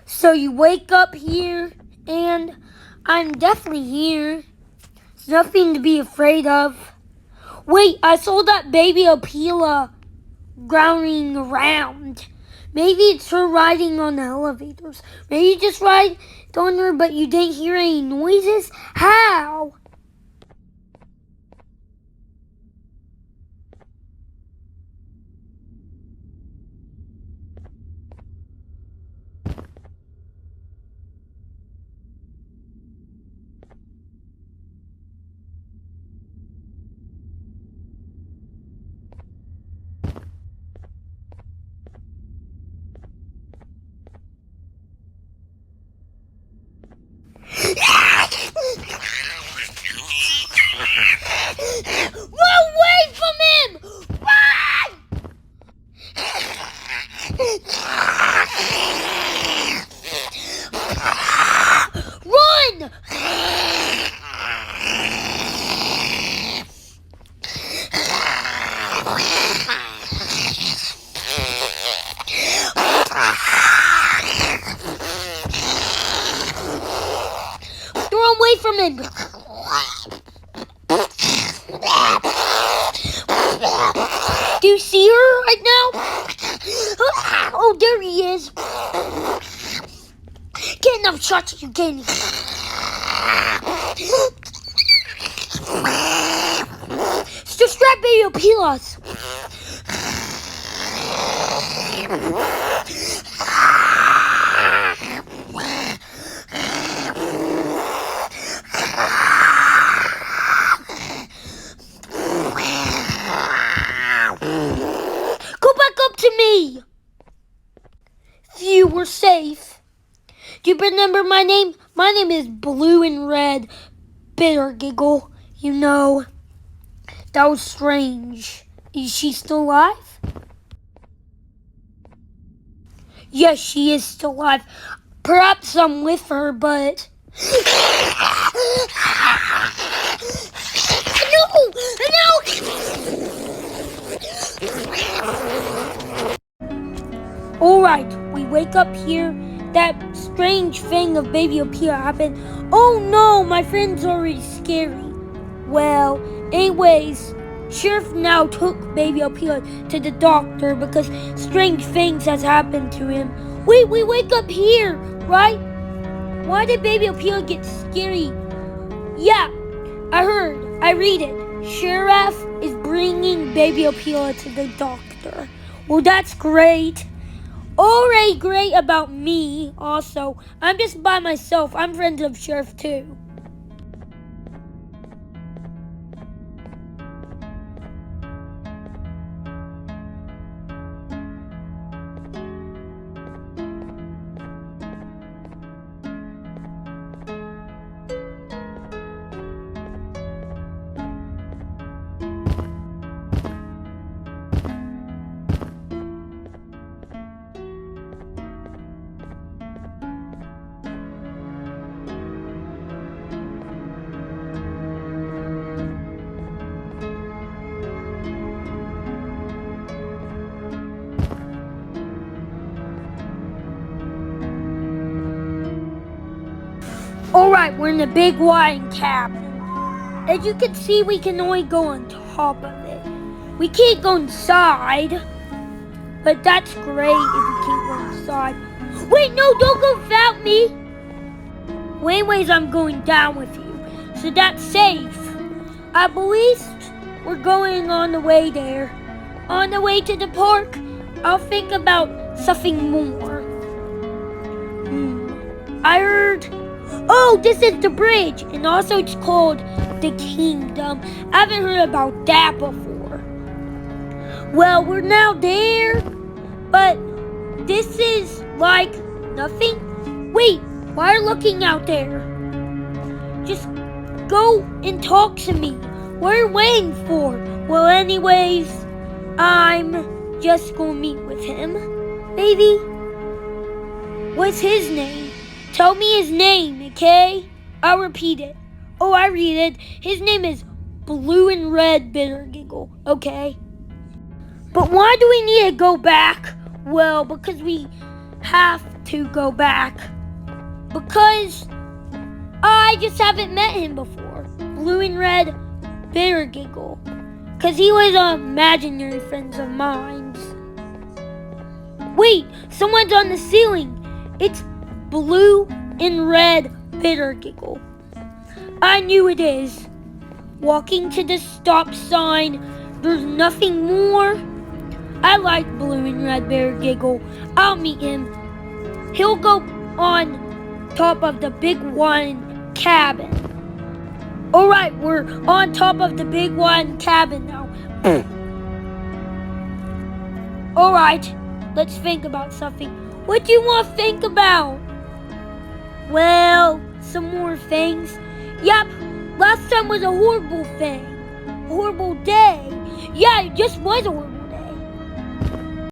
So you wake up here, and I'm definitely here. There's nothing to be afraid of. Wait, I saw that baby Apila growling around. Maybe it's her riding on the elevators. Maybe you just ride on her, but you didn't hear any noises? How? Run away from him! Run! Run! Run away from him! Do you see her right now? Oh, there he is. Get enough shots, you can. Distract baby Apilas. Go back up to me. You were safe. Do you remember my name? My name is Blue and Red Bitter Giggle. You know, that was strange. Is she still alive? Yes, she is still alive. Perhaps I'm with her, but... No! Alright, we wake up here. That strange thing of Baby Apia happened. Oh no, my friend's already scary. Well, anyways, Sheriff now took Baby Apia to the doctor because strange things has happened to him. Wait, we wake up here, right? Why did Baby Apia get scary? Yeah, I heard. I read it. Sheriff is bringing Baby Apia to the doctor. Well, that's great. Already great about me, also. I'm just by myself. I'm friends of Sheriff too. Alright, we're in the big wine cabin. As you can see, we can only go on top of it. We can't go inside. But that's great if we can't go inside. Wait, no, don't go without me. Well, anyways, I'm going down with you. So that's safe. At least we're going on the way there. On the way to the park, I'll think about something more. I heard... Oh, this is the bridge, and also it's called the Kingdom. I haven't heard about that before. Well, we're now there, but this is like nothing. Wait, why are you looking out there? Just go and talk to me. What are you waiting for? Well, anyways, I'm just gonna meet with him. Maybe? What's his name? Tell me his name, okay? I'll repeat it. Oh, I read it. His name is Blue and Red Bitter Giggle, okay? But why do we need to go back? Well, because we have to go back because I just haven't met him before. Blue and red bitter giggle. Because he was imaginary friends of mine. Wait, someone's on the ceiling. It's blue and red bitter giggle. I knew it is. Walking to the stop sign. There's nothing more. I like blue and red bitter giggle. I'll meet him. He'll go on top of the big one cabin. Alright, we're on top of the big one cabin now. Alright, let's think about something. What do you want to think about? Well, some more things. Yep, last time was a horrible thing. A horrible day. Yeah, it just was a horrible